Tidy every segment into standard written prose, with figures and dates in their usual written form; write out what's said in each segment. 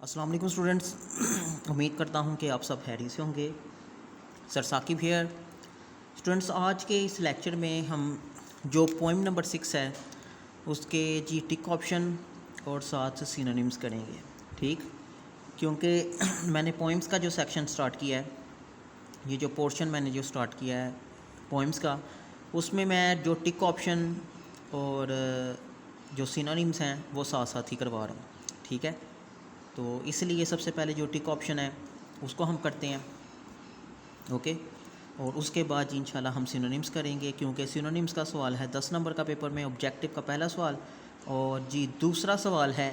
अस्सलाम वालेकुम स्टूडेंट्स। उम्मीद करता हूँ कि आप सब खैरियत से होंगे। Sir Saqib here. स्टूडेंट्स, आज के इस लेक्चर में हम जो पोइम नंबर 6 है उसके जी टिक ऑप्शन और साथ सिनोनिम्स करेंगे। ठीक, क्योंकि मैंने पोइम्स का जो सेक्शन स्टार्ट किया है, ये जो पोर्शन मैंने जो स्टार्ट किया है पोइम्स का, उसमें मैं जो टिक ऑप्शन और जो सिनोनिम्स हैं वो साथ साथ ही करवा रहा हूँ। ठीक है, तो इसलिए सबसे पहले जो टिक ऑप्शन है उसको हम करते हैं। ओके, और उसके बाद जी इंशाल्लाह हम सिनोनिम्स करेंगे, क्योंकि सिनोनिम्स का सवाल है 10 नंबर का पेपर में, ऑब्जेक्टिव का पहला सवाल, और जी दूसरा सवाल है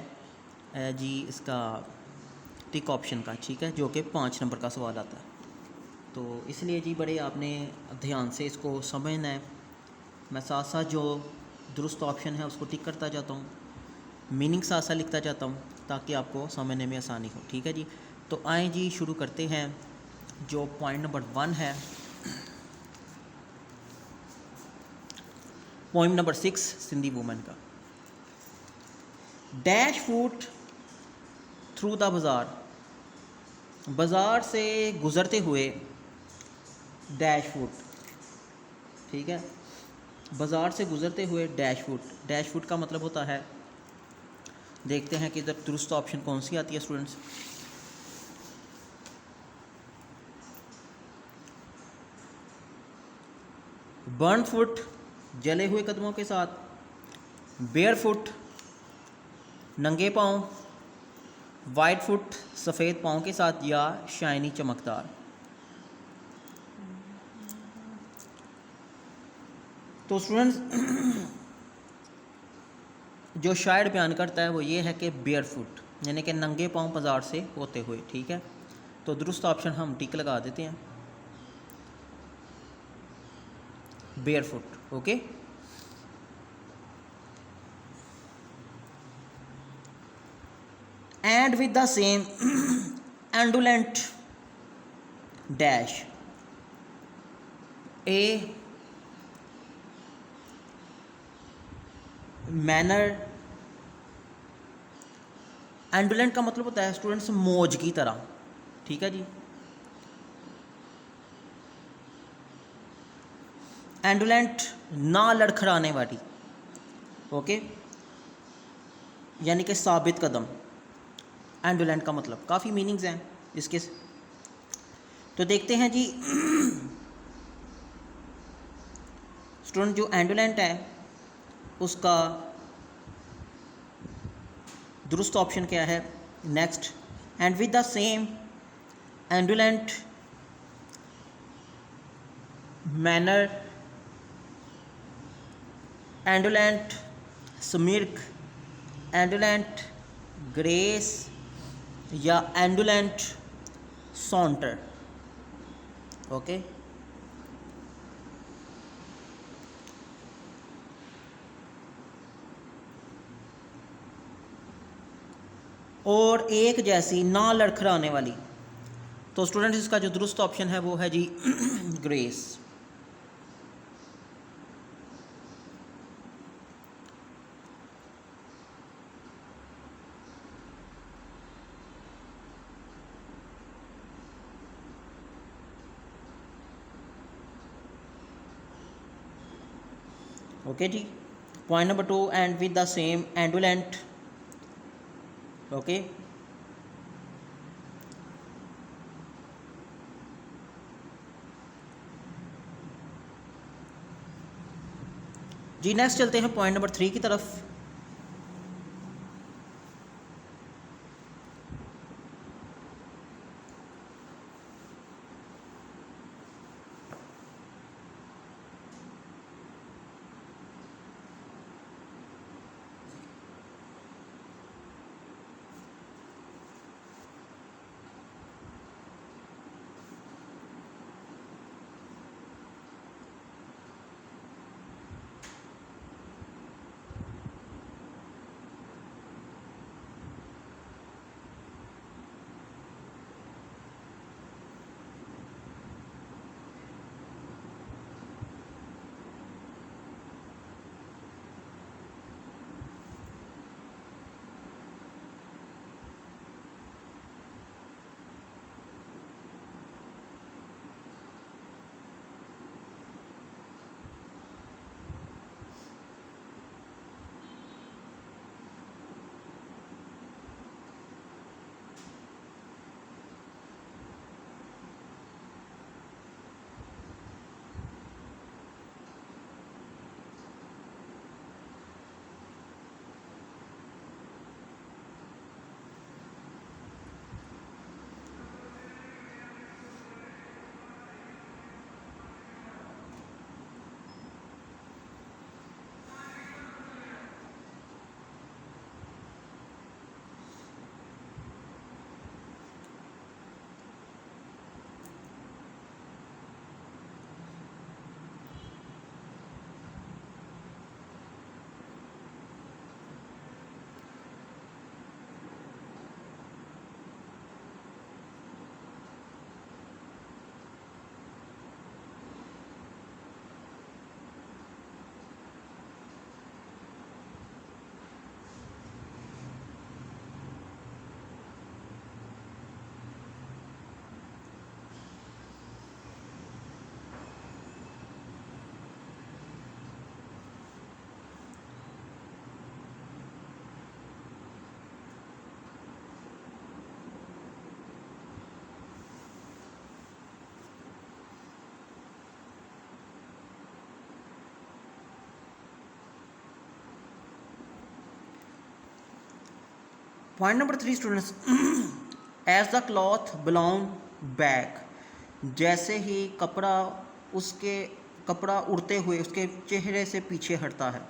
जी इसका टिक ऑप्शन का। ठीक है, जो कि 5 नंबर का सवाल आता है। तो इसलिए जी बड़े आपने ध्यान से इसको समझना है। मैं साथ साथ जो दुरुस्त ऑप्शन है उसको टिक करता जाता हूँ, मीनिंग साथ साथ लिखता जाता हूँ ताकि आपको समझने में आसानी हो। ठीक है जी, तो आए जी शुरू करते हैं। जो पॉइंट नंबर 1 है, पॉइंट नंबर 6 सिंधी वुमन का। डैश फूट थ्रू द बाज़ार, बाज़ार से गुज़रते हुए डैश फूट। ठीक है, बाज़ार से गुज़रते हुए डैश फूट। डैश फूट का मतलब होता है, देखते हैं कि इधर दुरुस्त ऑप्शन कौन सी आती है स्टूडेंट्स। बर्न फुट जले हुए कदमों के साथ, बेयर फुट नंगे पाँव, वाइट फुट सफ़ेद पाँव के साथ, या शाइनी चमकदार। तो स्टूडेंट्स जो शायर बयान करता है वो ये है कि बेयर फुट यानी कि नंगे पाँव बाज़ार से होते हुए। ठीक है, तो दुरुस्त ऑप्शन हम टिक लगा देते हैं, barefoot. Okay, and with the same indolent dash a manner. Indolent का मतलब होता है स्टूडेंट्स मौज की तरह। ठीक है जी, एंडुलेंट ना लड़खड़ाने वाली। ओके, यानी कि साबित कदम। एंडुलेंट का मतलब काफ़ी मीनिंग्स हैं इसके। तो देखते हैं जी स्टूडेंट, जो एंडुलेंट है उसका दुरुस्त ऑप्शन क्या है। Next, and with the same indolent manner, indolent smirk, indolent grace, या एंडुलेंट सॉन्टर। ओके, और एक जैसी ना लड़खड़ाने वाली। तो स्टूडेंट्स इसका जो दुरुस्त ऑप्शन है वो है जी ग्रेस। ओके जी, point number 2, and with the same indolent. Okay, जी नेक्स्ट चलते हैं पॉइंट नंबर 3 की तरफ। Point number 3 students, as the cloth belong back, जैसे ही कपड़ा उड़ते हुए उसके चेहरे से पीछे हटता है।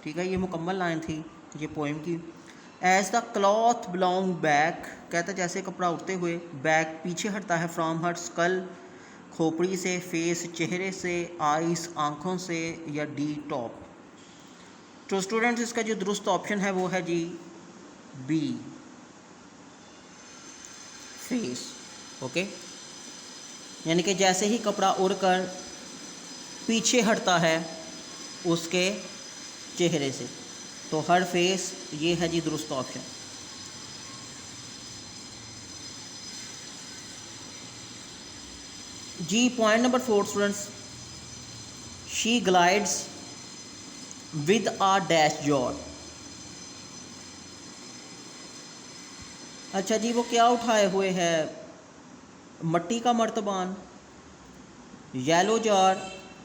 ठीक है, ये मुकम्मल लाइन थी ये पोएम की। As the cloth belong back, कहता है जैसे कपड़ा उड़ते हुए, बैक पीछे हटता है, फ्रॉम हर स्कल खोपड़ी से, फेस चेहरे से, आइस आँखों से, या डी टॉप। तो स्टूडेंट्स इसका जो दुरुस्त ऑप्शन है वो है जी बी, फेस। ओके, यानी कि जैसे ही कपड़ा उड़कर पीछे हटता है उसके चेहरे से, तो हर फेस, ये है जी दुरुस्त ऑप्शन। जी point number 4 students, she glides with a dash jar. अच्छा जी, वो क्या उठाए हुए है? मट्टी का मर्तबान, येलो जार,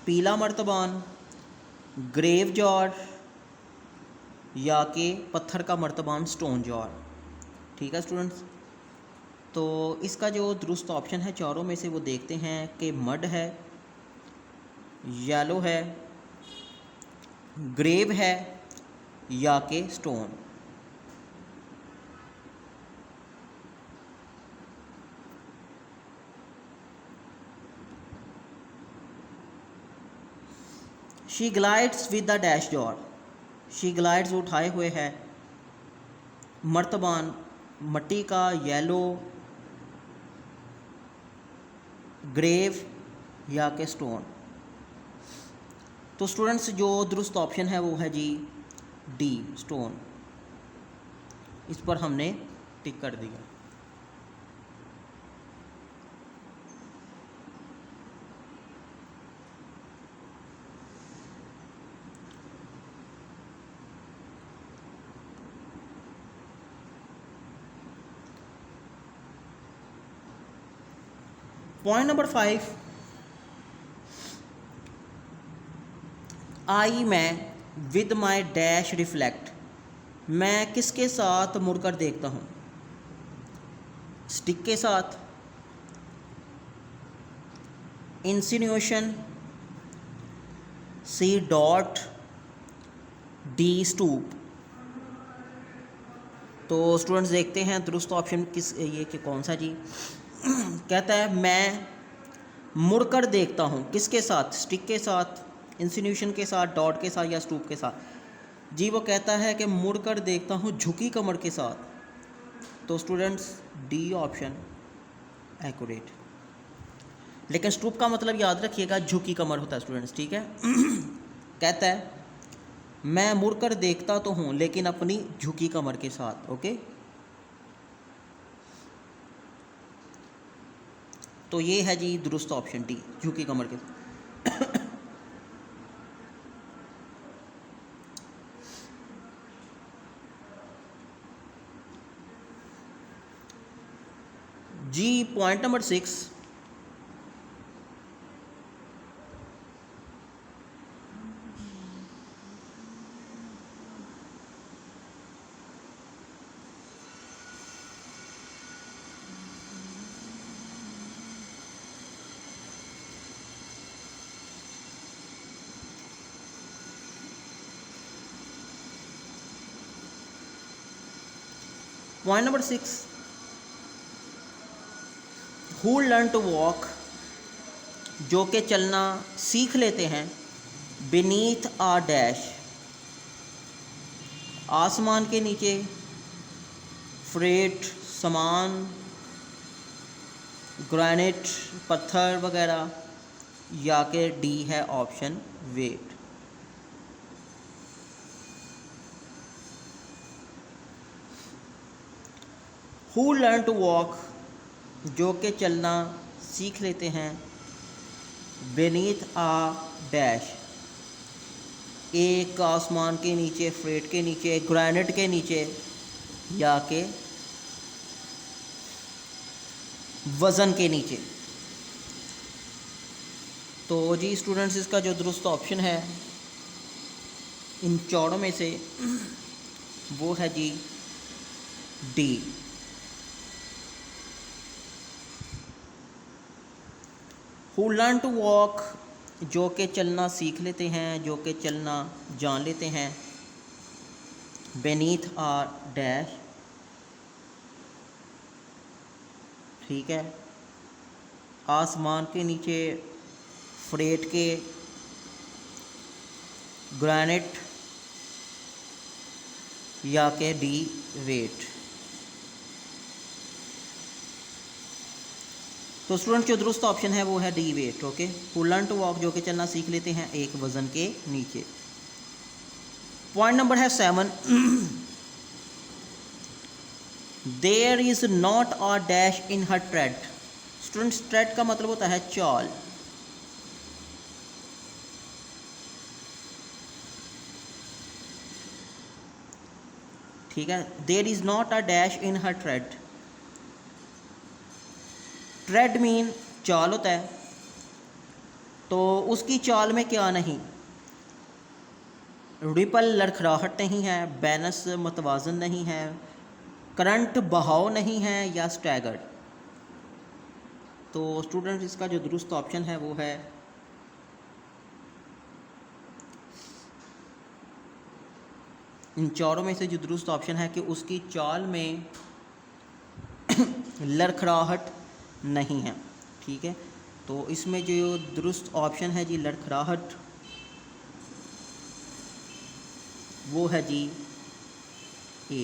पीला मर्तबान, ग्रेव जार, या कि पत्थर का मर्तबान, स्टोन जार। ठीक है स्टूडेंट्स, तो इसका जो दुरुस्त ऑप्शन है चारों में से वो देखते हैं कि मड है, येलो है, ग्रेव है, या कि stone. She glides with the dash jaw, she glides उठाए हुए है मर्तबान मट्टी का, येलो, ग्रेव, या के स्टोन। तो स्टूडेंट्स जो दुरुस्त ऑप्शन है वो है जी डी, स्टोन। इस पर हमने टिक कर दिया। पॉइंट नंबर 5, आई मैं विद माई डैश रिफ्लेक्ट, मैं किसके साथ मुड़कर देखता हूँ? स्टिक के साथ, इंसिनुएशन, सी डॉट, डी स्टूप। तो स्टूडेंट्स देखते हैं दुरुस्त ऑप्शन किस ये कि कौन सा जी। कहता है मैं मुड़कर देखता हूँ, किसके साथ? स्टिक के साथ, इंसिनुएशन के साथ, डॉट के साथ, या स्टूप के साथ। जी वो कहता है कि मुड़कर देखता हूँ झुकी कमर के साथ। तो स्टूडेंट्स डी ऑप्शन एक्यूरेट। लेकिन स्टूप का मतलब याद रखिएगा झुकी कमर होता है स्टूडेंट्स, ठीक है। कहता है मैं मुड़कर देखता तो हूँ लेकिन अपनी झुकी कमर के साथ। ओके, तो ये है जी दुरुस्त ऑप्शन डी, झुकी कमर के साथ। जी point number 6, point number 6, who learn to walk, जो कि चलना सीख लेते हैं, बीनीथ आ डैश, आसमान के नीचे, फ्रेट सामान, ग्रेनाइट पत्थर वगैरह, या कि डी है option weight. Who learn to walk, जो कि चलना सीख लेते हैं, बीनीथ आ डैश, एक आसमान के नीचे, फ्रेट के नीचे, ग्रेनाइट के नीचे, या के वज़न के नीचे। तो जी स्टूडेंट्स इसका जो दुरुस्त ऑप्शन है इन चारों में से वो है जी D. Who learn to walk, जो कि चलना सीख लेते हैं, जो कि चलना जान लेते हैं। बेनीथ आर डैश, ठीक है, आसमान के नीचे, फ्रेट के, ग्रेनाइट, या के डी वेट। तो स्टूडेंट जो दुरुस्त ऑप्शन है वो है D weight. Okay, who learn to walk, जो कि चलना सीख लेते हैं एक वजन के नीचे। पॉइंट नंबर है 7, there is not a dash in her tread. Students tread का मतलब होता है चाल। ठीक है, there is not a dash in her tread. Tread mean चाल होता है, तो उसकी चाल में क्या नहीं, रिपल लड़खड़ाहट नहीं है, बैलेंस मतवाजन नहीं है, करंट बहाव नहीं है, या स्टैगर्ड। तो स्टूडेंट इसका जो दुरुस्त ऑप्शन है वो है इन चारों में से जो दुरुस्त ऑप्शन है कि उसकी चाल में लड़खड़ाहट नहीं है। ठीक है, तो इसमें जो दुरुस्त ऑप्शन है जी लड़खड़ाहट, वो है जी ए।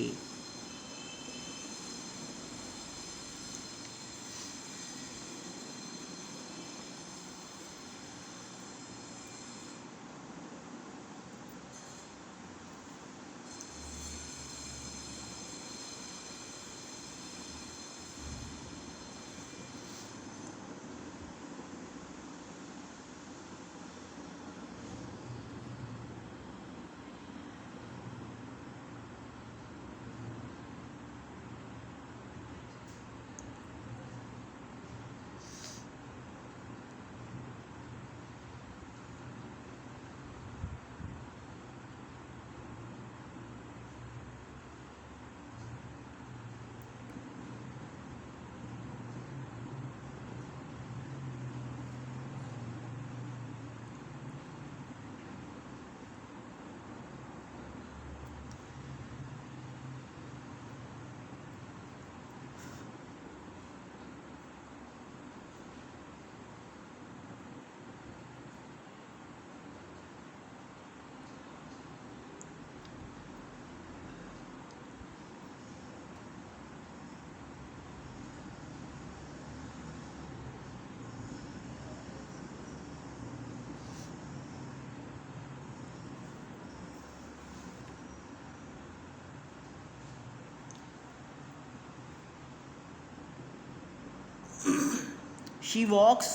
शी वॉक्स,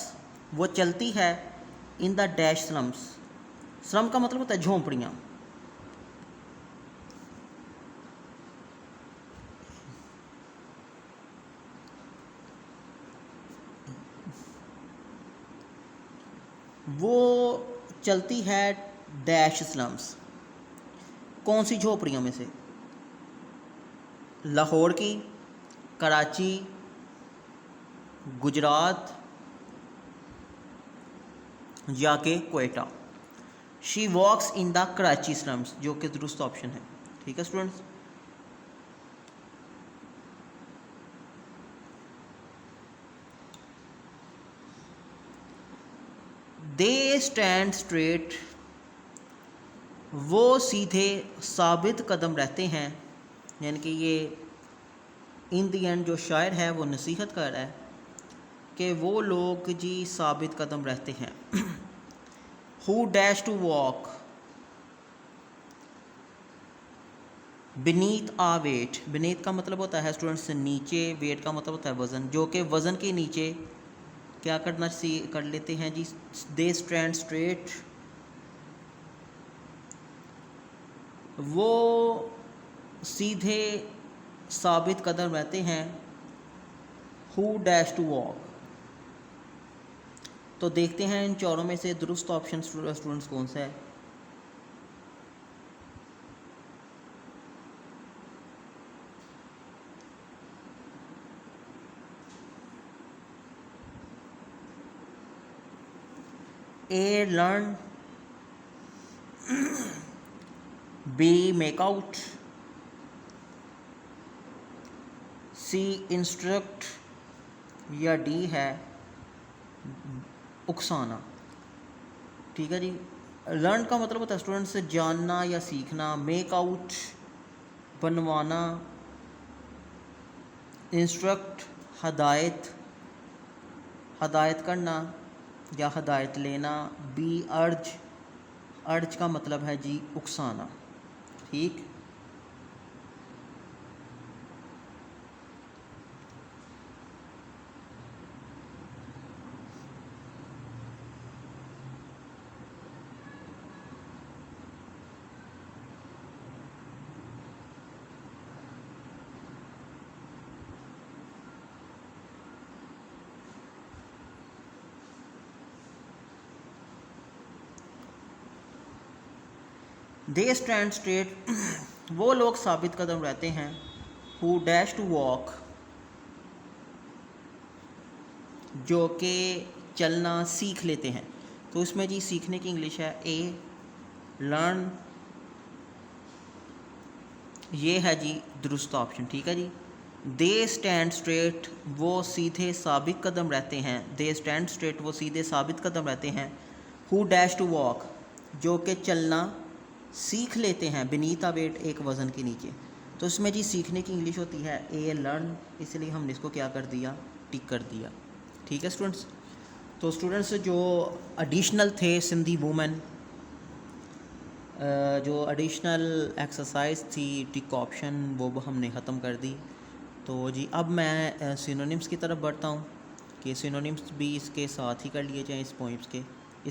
वो चलती है, in the dash slums. Slum का मतलब होता है झोंपड़ियाँ। वो चलती है डैश स्लम्स। कौन सी झोपड़ियों में से? लाहौर की, कराची, गुजरात, या के Quetta. She walks in the Karachi slums, जो कि दुरुस्त ऑप्शन है। ठीक है स्टूडेंट्स, दे स्टैंड स्ट्रेट, वो सीधे साबित कदम रहते हैं। यानी कि ये इन दी एंड जो शायर है वो नसीहत कर रहा है कि वो लोग जी साबित कदम रहते हैं। Who dash to walk beneath a weight. Beneath का मतलब होता है स्टूडेंट्स नीचे, वेट का मतलब होता है वज़न, जो कि वज़न के नीचे क्या करना कर लेते हैं जी, दे स्टैंड स्ट्रेट, वो सीधे साबित कदम रहते हैं। हु डैश टू वॉक, तो देखते हैं इन चारों में से दुरुस्त ऑप्शन स्टूडेंट्स कौन सा है। A learn, B make out, C instruct या D है उकसाना। ठीक है जी। लर्न का मतलब होता है स्टूडेंट से जानना या सीखना, मेक आउट बनवाना, इंस्ट्रक्ट हदायत हदायत करना या हदायत लेना, बी अर्ज अर्ज का मतलब है जी उकसाना। ठीक। दे स्टैंड स्ट्रेट वो लोग साबित कदम रहते हैं, हु डैश टू वॉक जो कि चलना सीख लेते हैं। तो इसमें जी सीखने की इंग्लिश है ए लर्न, ये है जी दुरुस्त ऑप्शन। ठीक है जी। दे स्टैंड स्ट्रेट वो सीधे साबित कदम रहते हैं, दे स्टैंड स्ट्रेट वो सीधे साबित कदम रहते हैं, हु डैश टू वॉक जो कि चलना सीख लेते हैं, बीनीथ अ वेट एक वज़न के नीचे। तो इसमें जी सीखने की इंग्लिश होती है ए लर्न, इसलिए हमने इसको क्या कर दिया, टिक कर दिया। ठीक है स्टूडेंट्स। तो स्टूडेंट्स जो एडिशनल थे सिंधी वुमेन, जो एडिशनल एक्सरसाइज थी टिक ऑप्शन वो हमने ख़त्म कर दी। तो जी अब मैं सिनोनिम्स की तरफ बढ़ता हूँ कि सिनोनिम्स भी इसके साथ ही कर लिए जाएँ इस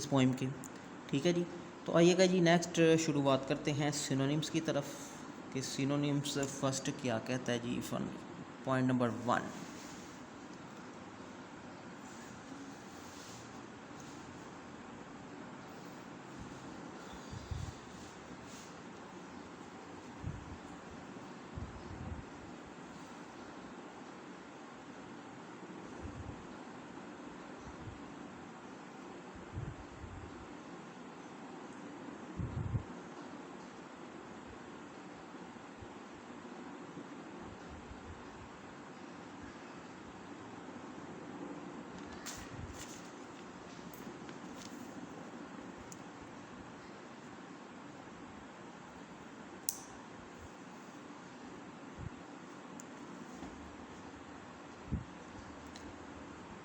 पोइम के। ठीक है जी। तो आइएगा जी नेक्स्ट शुरुआत करते हैं सिनोनिम्स की तरफ कि सिनोनिम्स फर्स्ट क्या कहता है जी। फन point number 1,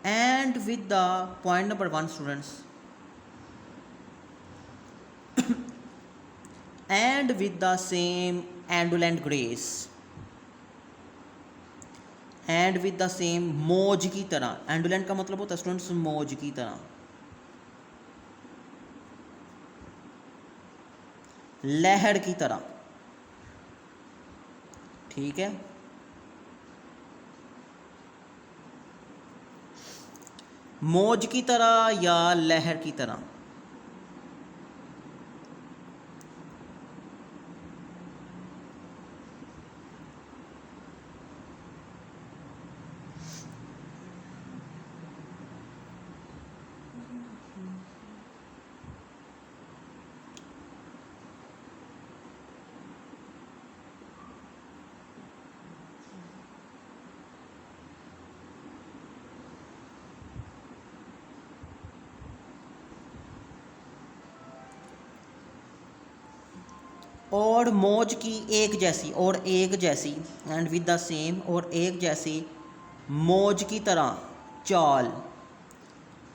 and with the point number 1 students, and with the same indolent grace, and with the same मौज की तरह। एंडोलेंट का मतलब होता है स्टूडेंट्स मौज की तरह, लहर की तरह। ठीक है। मौज की तरह या लहर की तरह। और मौज की एक जैसी और एक जैसी, एंड विद द सेम और एक जैसी मौज की तरह चाल।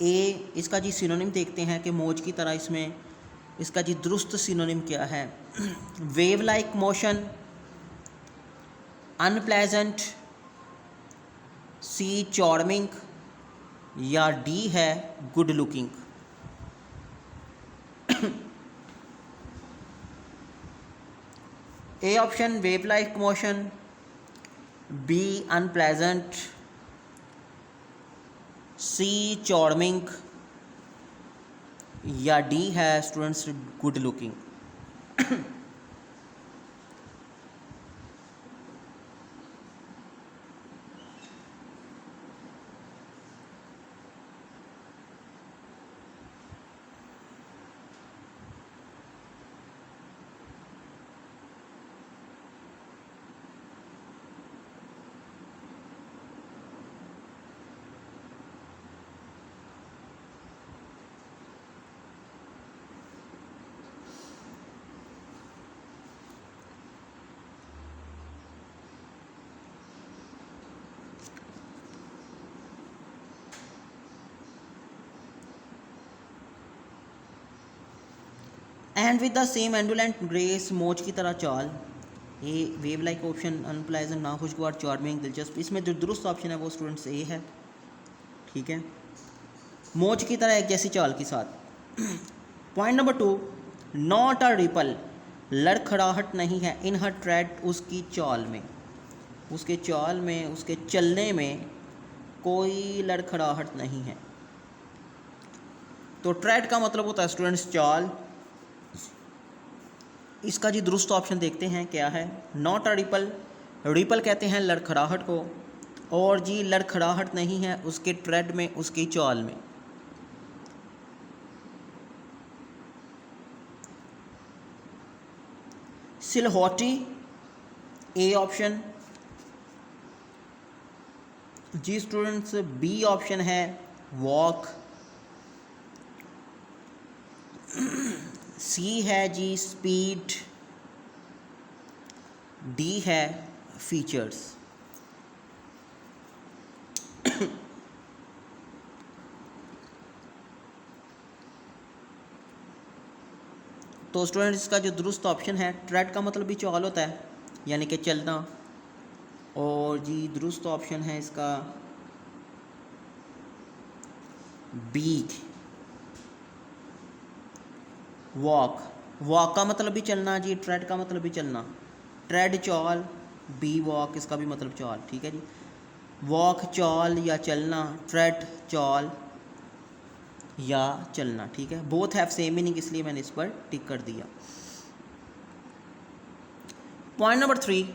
ए इसका जी सिनोनिम देखते हैं कि मौज की तरह इसमें इसका जी दुरुस्त सिनोनिम क्या है। Wave like motion, unplesant, C charming या डी है good looking. A option wave like motion, B unpleasant, C charming या डी है students good looking. And with the same indolent grace, मौज की तरह चाल। ये वेव लाइक ऑप्शन, अनप्लेजेंट, नाखुशगवार, चार्मिंग, दिलचस्प। इसमें जो दुरुस्त ऑप्शन है वो स्टूडेंट्स ए है, ठीक है, मौज की तरह एक जैसी चाल के साथ। Point number 2, not a ripple, लड़खड़ाहट नहीं है, इन हर ट्रेड, उसकी चाल में, उसके चाल में, उसके चलने में कोई लड़खड़ाहट नहीं है। तो ट्रेड का मतलब होता है स्टूडेंट्स चाल। इसका जी दुरुस्त ऑप्शन देखते हैं क्या है, नॉट अ रिपल, रिपल कहते हैं लड़खड़ाहट को, और जी लड़खड़ाहट नहीं है उसके ट्रेड में, उसकी चाल में। Silhouette, A option. जी स्टूडेंट्स बी ऑप्शन है वॉक। सी है जी स्पीड। डी है फीचर्स। तो स्टूडेंट्स इसका जो दुरुस्त ऑप्शन है, ट्रेड का मतलब भी चाल होता है, यानी कि चलना, और जी दुरुस्त ऑप्शन है इसका बी, वॉक। वॉक का मतलब भी चलना जी, ट्रेड का मतलब भी चलना, ट्रेड चाल, बी वॉक, इसका भी मतलब चाल, ठीक है जी। वॉक चाल या चलना, ट्रेड चाल या चलना, ठीक है, बोथ हैव सेम मीनिंग, इसलिए मैंने इस पर टिक कर दिया। पॉइंट नंबर 3,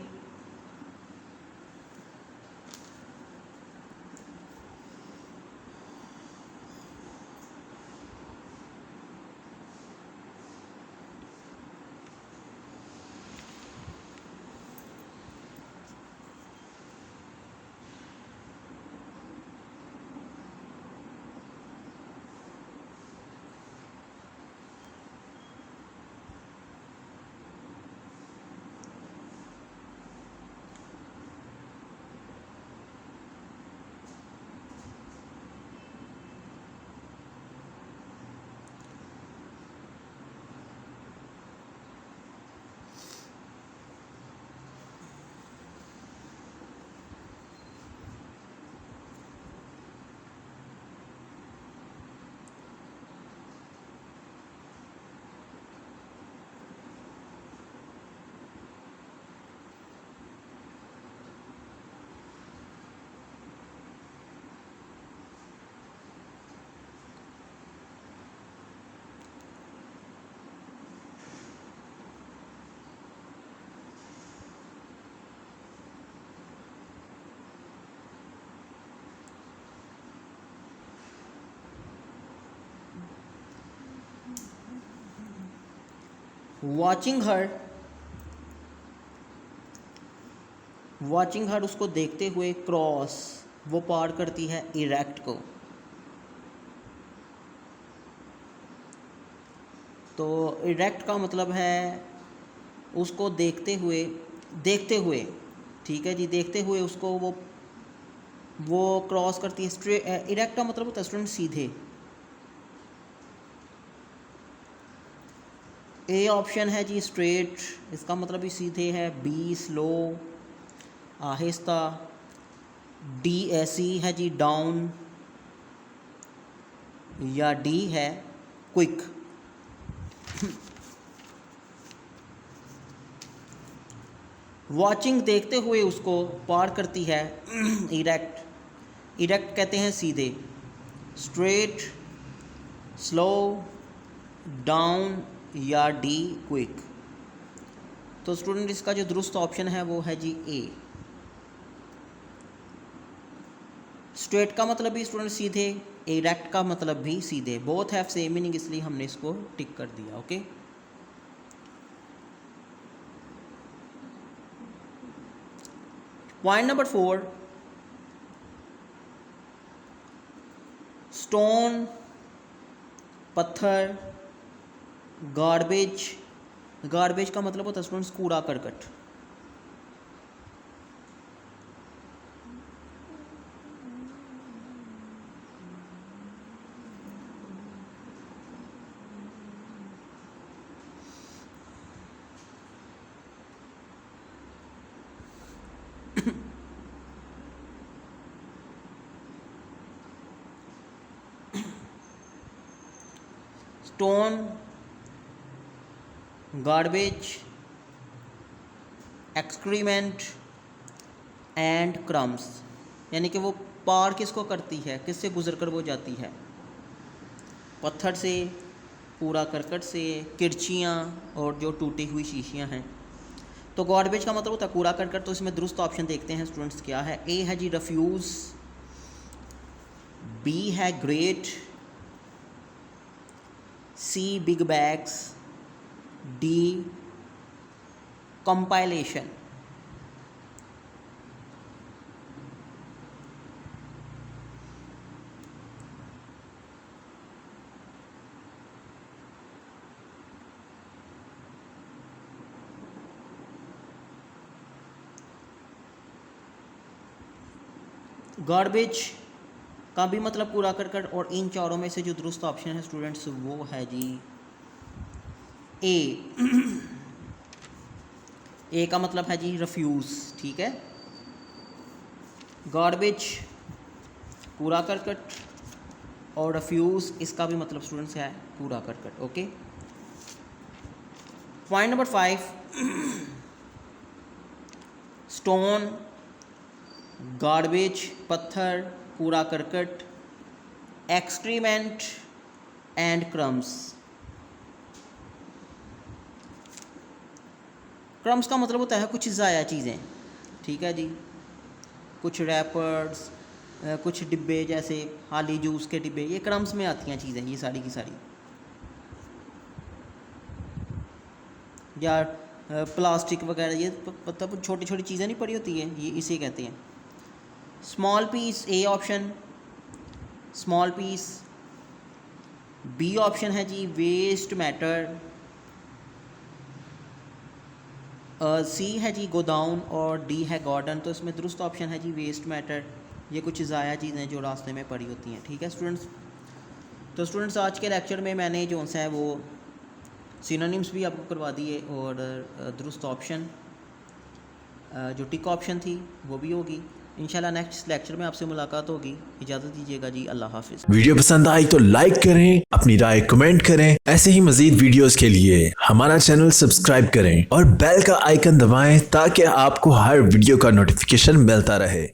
वॉचिंग हर, वॉचिंग हर उसको देखते हुए, क्रॉस वो पार करती है इरेक्ट को। तो इरेक्ट का मतलब है उसको देखते हुए, देखते हुए, ठीक है जी, देखते हुए उसको वो क्रॉस करती है। स्ट्रेट, इरेक्ट का मतलब होता है स्टूडेंट सीधे। ए ऑप्शन है जी स्ट्रेट, इसका मतलब भी सीधे है। बी स्लो, आहिस्ता। डी ऐसी है जी डाउन, या डी है क्विक। वॉचिंग देखते हुए उसको पार करती है इरेक्ट, इरेक्ट कहते हैं सीधे। स्ट्रेट, स्लो, डाउन या डी क्विक। तो स्टूडेंट इसका जो दुरुस्त ऑप्शन है वो है जी ए। स्ट्रेट का मतलब भी स्टूडेंट सीधे, इरेक्ट का मतलब भी सीधे, बोथ हैव सेम मीनिंग, इसलिए हमने इसको टिक कर दिया। ओके, पॉइंट नंबर 4, स्टोन, पत्थर, गार्बेज। गार्बेज का मतलब होता है स्टूडेंट्स कूड़ा करकट। स्टोन, गार्बेज, एक्सक्रीमेंट एंड क्रम्स, यानी कि वो पार किसको करती है, किससे गुजर कर वो जाती है, पत्थर से, कूड़ा करकट से, किरचियाँ और जो टूटी हुई शीशियाँ हैं। तो गार्बेज का मतलब होता है कूड़ा करकट। तो इसमें दुरुस्त ऑप्शन देखते हैं स्टूडेंट्स क्या है। ए है जी रफ्यूज़, बी है great, C big bags, D compilation. Garbage का भी मतलब कूड़ा करकट, और इन चारों में से जो दुरुस्त ऑप्शन है स्टूडेंट्स वो है जी ए। ए का मतलब है जी रफ्यूज़, ठीक है। गार्बेज कूड़ा करकट और रफ्यूज़ इसका भी मतलब स्टूडेंट्स है कूड़ा करकट। Okay, point number 5, stone, garbage पत्थर, कूड़ा करकट, एक्सक्रीमेंट एंड क्रम्स। क्रम्स का मतलब होता है कुछ ज़ाया चीज़ें, ठीक है जी, कुछ रैपर्स, कुछ डिब्बे जैसे हाली जूस के डिब्बे, ये क्रम्स में आती हैं चीज़ें, ये सारी की सारी, या प्लास्टिक वगैरह, ये मतलब छोटी छोटी चीज़ें नहीं पड़ी होती है, ये इसे कहते हैं। Small piece A option, small piece. B option है जी वेस्ट मैटर। सी है जी गोडाउन और डी है गार्डन। तो इसमें दुरुस्त ऑप्शन है जी वेस्ट मैटर, ये कुछ ज़ाया चीज़ें जो रास्ते में पड़ी होती हैं, ठीक है स्टूडेंट्स। तो स्टूडेंट्स आज के लेक्चर में मैंने जो सा है वो सिनोनिम्स भी आपको करवा दिए, और दुरुस्त ऑप्शन जो टिक ऑप्शन थी वो भी होगी। इंशाल्लाह नेक्स्ट लेक्चर में आपसे मुलाकात होगी। इजाज़त दीजिएगा जी, अल्लाह हाफिज़। वीडियो पसंद आई तो लाइक करें, अपनी राय कमेंट करें। ऐसे ही मजीद वीडियोस के लिए हमारा चैनल सब्सक्राइब करें और बेल का आइकन दबाएं ताकि आपको हर वीडियो का नोटिफिकेशन मिलता रहे।